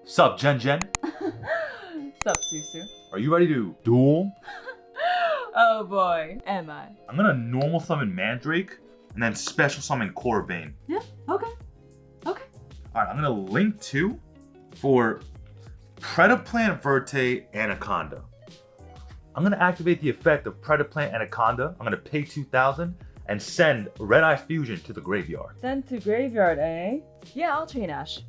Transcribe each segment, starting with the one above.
Sup, Jen Jen? Sup, Susu? Are you ready to duel? Oh boy, am I. I'm gonna normal summon Mandrake and then special summon Corvain. Yeah, okay. Okay. Alright, I'm gonna link 2 for Predaplant Verte Anaconda. I'm gonna activate the effect of Predaplant Anaconda. I'm gonna pay 2,000 and send Red Eye Fusion to the graveyard. Send to graveyard, eh? Yeah, I'll chain Ash.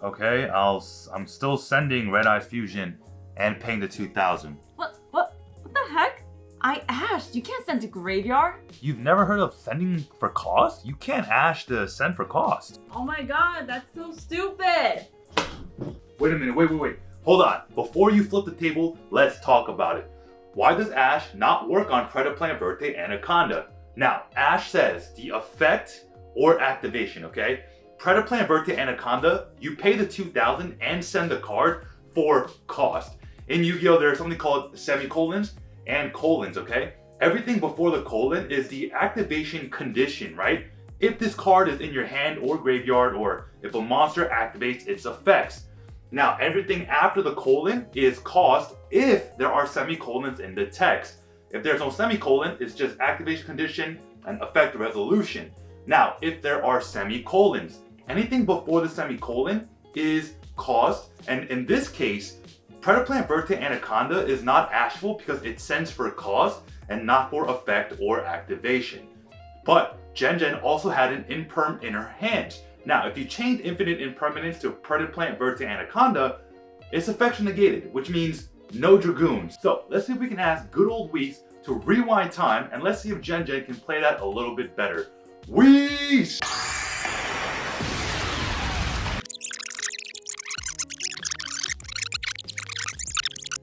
Okay, I'm still sending Red Eye Fusion and paying the 2,000. What the heck? I ashed. You can't send to graveyard. You've never heard of sending for cost? You can't ash to send for cost. Oh my god, that's so stupid. Wait a minute, wait. Hold on. Before you flip the table, let's talk about it. Why does Ash not work on Predaplant Verte Anaconda? Now, Ash says the effect or activation, okay? Predaplant Verte Anaconda, you pay the 2,000 and send the card for cost. In Yu-Gi-Oh, there's something called semicolons and colons, okay? Everything before the colon is the activation condition, right? If this card is in your hand or graveyard, or if a monster activates its effects. Now, everything after the colon is cost if there are semicolons in the text. If there's no semicolon, it's just activation condition and effect resolution. Now, if there are semicolons, anything before the semicolon is cost, and in this case, Predaplant Verte Anaconda is not ashable because it sends for cost and not for effect or activation. But Jen Jen also had an imperm in her hand. Now, if you change infinite impermanence to Predaplant Verte Anaconda, its effects are negated, which means no Dragoons. So let's see if we can ask good old Whis to rewind time, and let's see if Jen Jen can play that a little bit better. Whis!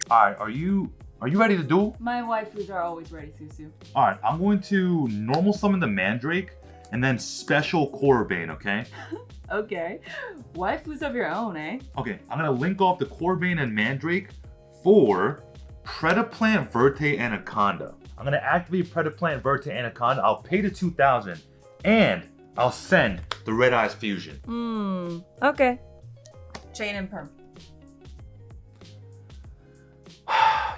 Alright, are you ready to duel? My waifus are always ready, Susu. Alright, I'm going to normal summon the Mandrake and then special Corvain, okay? Okay. Waifus of your own, eh? Okay, I'm gonna link off the Corvain and Mandrake for Predaplant Verte Anaconda. I'm gonna activate Predaplant Verte Anaconda. I'll pay the 2,000 and I'll send the Red Eyes Fusion. Okay. Chain and perm.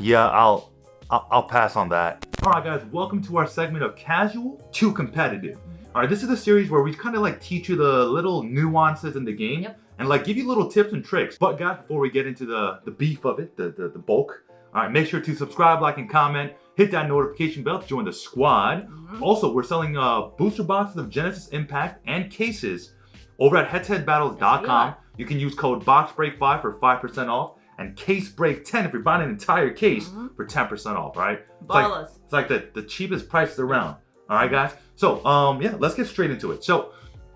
Yeah, I'll pass on that. All right, guys, welcome to our segment of casual to competitive. All right, this is a series where we kind of like teach you the little nuances in the game and like give you little tips and tricks. But guys, before we get into the beef of it, the bulk, all right, make sure to subscribe, like, and comment. Hit that notification bell to join the squad. Also, we're selling booster boxes of Genesis Impact and cases over at HeadtoHeadBattles.com. You can use code BOXBREAK5 for 5% off. And case break 10 if you're buying an entire case for 10% off, right? It's like the cheapest prices around. All right, guys? So, yeah, let's get straight into it. So,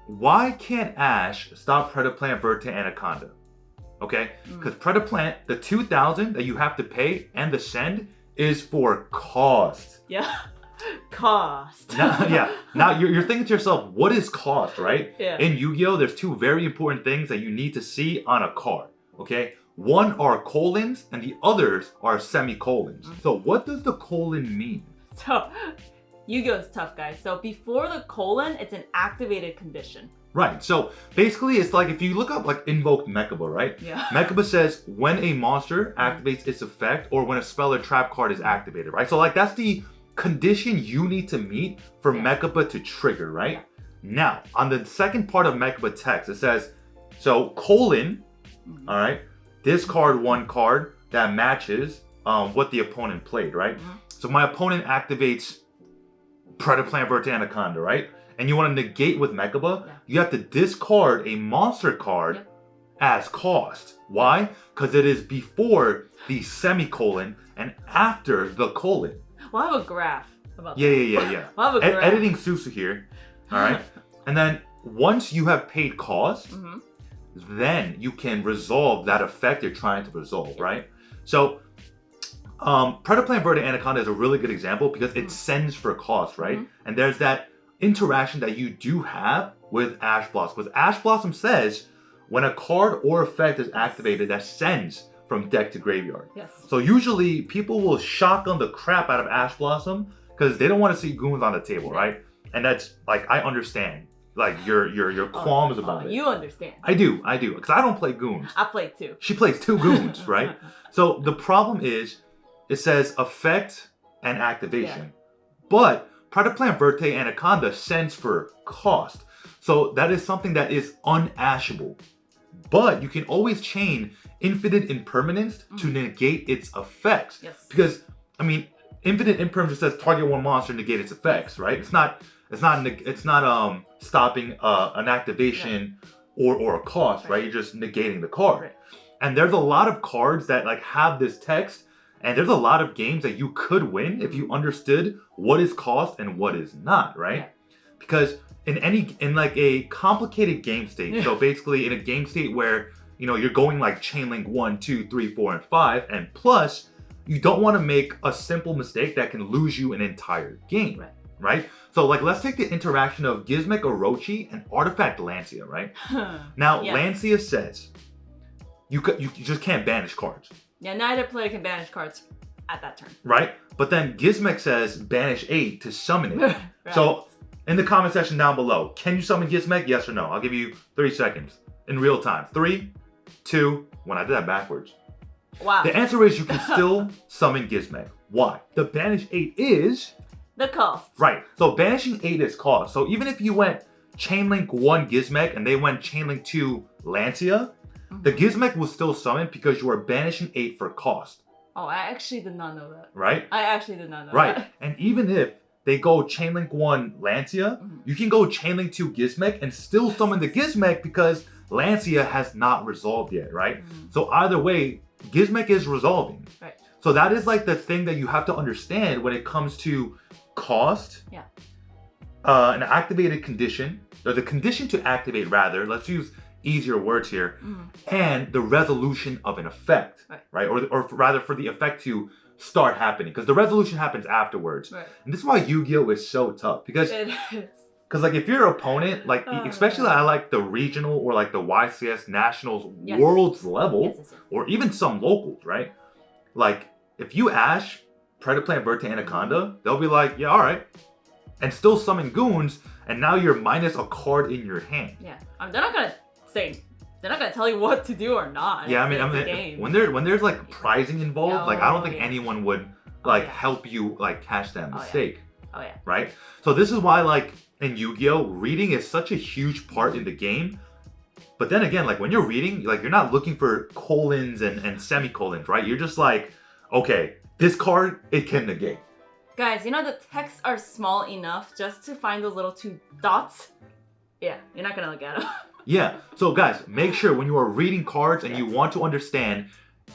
why can't Ash stop Predaplant Verte Anaconda? Okay? Because Predaplant, the 2,000 that you have to pay and the send is for cost. Yeah. Cost. Now you're thinking to yourself, what is cost, right? Yeah. In Yu-Gi-Oh, there's 2 very important things that you need to see on a card, okay? One are colons and the others are semicolons. So what does the colon mean? So, Yu-Gi-Oh is tough, guys. So before the colon, it's an activated condition. Right, so basically it's like if you look up like Invoked Mechaba, right? Yeah. Mechaba says when a monster activates its effect or when a spell or trap card is activated, right? So like that's the condition you need to meet for Mechaba to trigger, right? Yeah. Now, on the second part of Mechaba text, it says, so colon, all right? Discard 1 card that matches what the opponent played, right? So my opponent activates Predaplant Verte Anaconda, right? And you want to negate with Mechaba, you have to discard a monster card as cost. Why? Because it is before the semicolon and after the colon. We'll have a graph about that. Yeah. We'll have a graph. Editing Susu here, all right? And then once you have paid cost, then you can resolve that effect you're trying to resolve, right? So, Predaplant Verte Anaconda is a really good example because it sends for cost, right? And there's that interaction that you do have with Ash Blossom. Because Ash Blossom says when a card or effect is activated that sends from deck to graveyard. Yes. So usually people will shotgun the crap out of Ash Blossom because they don't want to see goons on the table, right? And that's like, I understand. like your qualms about it. You understand. I do, because I don't play goons. I play 2. She plays 2 goons, right? So the problem is, it says effect and activation, but Predator Plant Verte Anaconda sends for cost. So that is something that is unashable. But you can always chain Infinite Impermanence to negate its effects. Yes. Because, I mean, Infinite Impermanence says target one monster, negate its effects, right? It's not stopping an activation or a cost, right? You're just negating the card. Right. And there's a lot of cards that like have this text, and there's a lot of games that you could win if you understood what is cost and what is not, right? Yeah. Because in like a complicated game state, so basically in a game state where, you know, you're going like chain link 1, 2, 3, 4, and 5, and plus you don't want to make a simple mistake that can lose you an entire game, right? So like let's take the interaction of Gizmek Orochi and Artifact Lancia, right? Now Lancia says you just can't banish cards. Yeah, neither player can banish cards at that turn. Right? But then Gizmek says banish 8 to summon it. Right. So in the comment section down below, can you summon Gizmek? Yes or no? I'll give you 3 seconds in real time. 3, 2, 1. I did that backwards. Wow. The answer is you can still summon Gizmek. Why? The banish 8 is the cost. Right. So banishing 8 is cost. So even if you went Chainlink 1 Gizmek and they went Chainlink 2 Lancia, the Gizmek was still summoned because you are banishing 8 for cost. Oh, I actually did not know that. Right? I actually did not know that. Right. And even if they go Chainlink 1 Lancia, you can go Chainlink 2 Gizmek and still summon the Gizmek because Lancia has not resolved yet, right? So either way, Gizmek is resolving. Right. So that is like the thing that you have to understand when it comes to cost, an activated condition, or the condition to activate rather, let's use easier words here, and the resolution of an effect, right? Or rather for the effect to start happening, because the resolution happens afterwards. Right. And this is why Yu-Gi-Oh! Is so tough, because like if your opponent, like especially at like the regional or like the YCS nationals worlds level, or even some locals, right? Like if you Ash Predator Plant Verte Anaconda, they'll be like, yeah, all right, and still summon goons, and now you're minus a card in your hand. Yeah, they're not gonna tell you what to do or not. Yeah, I mean, when there's like prizing involved, like I don't think anyone would like help you like catch that mistake. Right? So this is why like in Yu-Gi-Oh, reading is such a huge part in the game. But then again, like when you're reading, like you're not looking for colons and semicolons, right? You're just like, okay, this card, it can negate. Guys, you know the texts are small enough just to find those little 2 dots? Yeah, you're not gonna look at them. Yeah, so guys, make sure when you are reading cards and you want to understand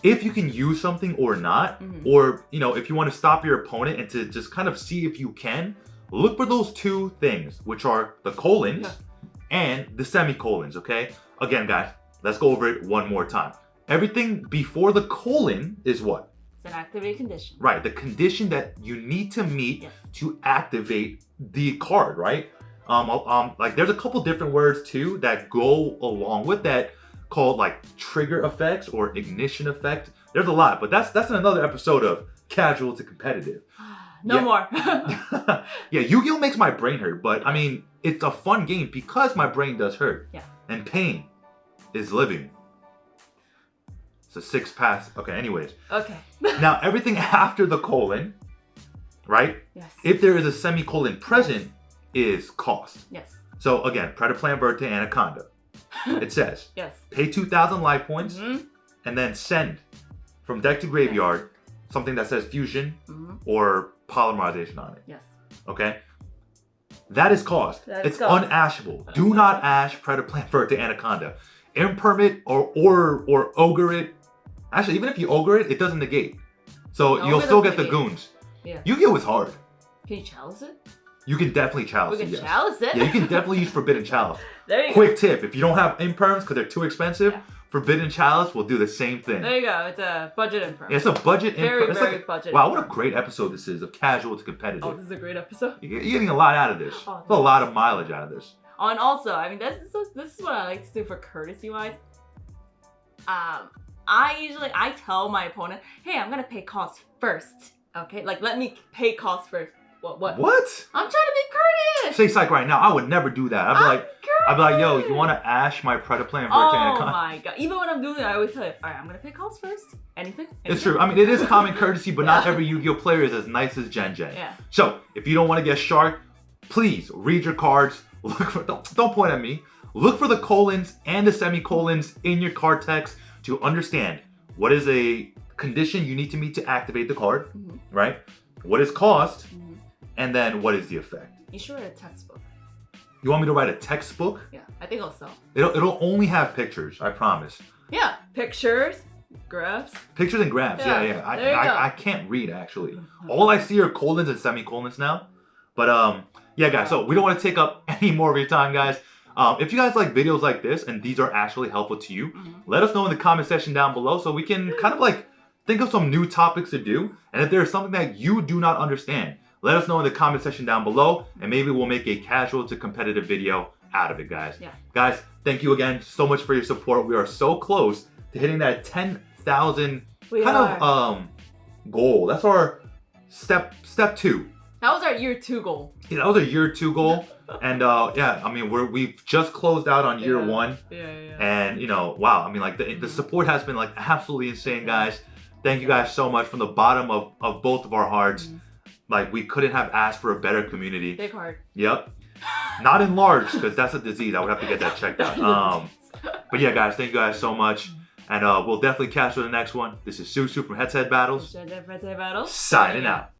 if you can use something or not, or, you know, if you want to stop your opponent and to just kind of see if you can, look for those 2 things, which are the colons and the semicolons, okay? Again, guys, let's go over it one more time. Everything before the colon is what? It's an activated condition. Right, the condition that you need to meet to activate the card, right? Like there's a couple different words too that go along with that called like trigger effects or ignition effect. There's a lot, but that's another episode of Casual to Competitive. No more. Yeah, Yu-Gi-Oh makes my brain hurt, but I mean, it's a fun game because my brain does hurt. Yeah. And pain is living. It's a 6 pass. Okay, anyways. Okay. Now, everything after the colon, right? Yes. If there is a semicolon present, is cost. Yes. So again, Predator Plant Verte Anaconda. It says, pay 2,000 life points and then send from deck to graveyard something that says fusion or polymerization on it. Yes. Okay? That is cost. It's unashable. Do not ash Predator Plant Verte Anaconda. Impermit or ogre it. Actually, even if you ogre it, it doesn't negate. So you'll still get the goons. Yeah. Yu-Gi-Oh is hard. Can you chalice it? You can definitely chalice it, yes. Chalice it? Yeah, you can definitely use Forbidden Chalice. There you go. Quick tip, if you don't have imperms because they're too expensive, Forbidden Chalice will do the same thing. There you go. It's a budget imperm. Yeah, it's a budget imperm. It's very budget. Wow, what a great episode this is of Casual to Competitive. Oh, this is a great episode. You're getting a lot out of this. There's a lot of mileage out of this. Oh, and also, I mean, this is what I like to do for courtesy-wise. I tell my opponent, hey, I'm gonna pay cost first. Okay, like let me pay cost first. What? What? I'm trying to be courteous. Say psych right now. I would never do that. I'd be like, yo, you want to ash my Predaplant Verte Oh my god. Even when I'm doing it, I always tell you, alright, I'm gonna pick calls first. Anything? It's true. I mean, it is common courtesy, but not every Yu-Gi-Oh player is as nice as Jen Jen. Yeah. So, if you don't want to get shark, please read your cards. Look for, don't point at me. Look for the colons and the semicolons in your card text to understand what is a condition you need to meet to activate the card, right? What is cost, and then what is the effect. You should write a textbook. You want me to write a textbook? Yeah, I think I'll sell. It'll only have pictures, I promise. Yeah, pictures, graphs. Pictures and graphs, yeah. There you go. I can't read, actually. All I see are colons and semicolons now. But, yeah, guys, so we don't want to take up any more of your time, guys. If you guys like videos like this and these are actually helpful to you, let us know in the comment section down below so we can kind of like think of some new topics to do. And if there's something that you do not understand, let us know in the comment section down below and maybe we'll make a casual to competitive video out of it, guys. Yeah. Guys, thank you again so much for your support. We are so close to hitting that 10,000 goal. That's our step 2. That was our year 2 goal. Yeah, that was a year 2 goal. And yeah, I mean, we've just closed out on year 1. Yeah. And you know, wow, I mean, like the support has been like absolutely insane, guys. Thank you guys so much from the bottom of both of our hearts. Like, we couldn't have asked for a better community. Big heart. Yep. Not enlarged, because that's a disease. I would have to get that checked out. But yeah, guys, thank you guys so much. And we'll definitely catch you in the next one. This is Susu from HeadtoHead Battles. HeadtoHead Battles. Signing out.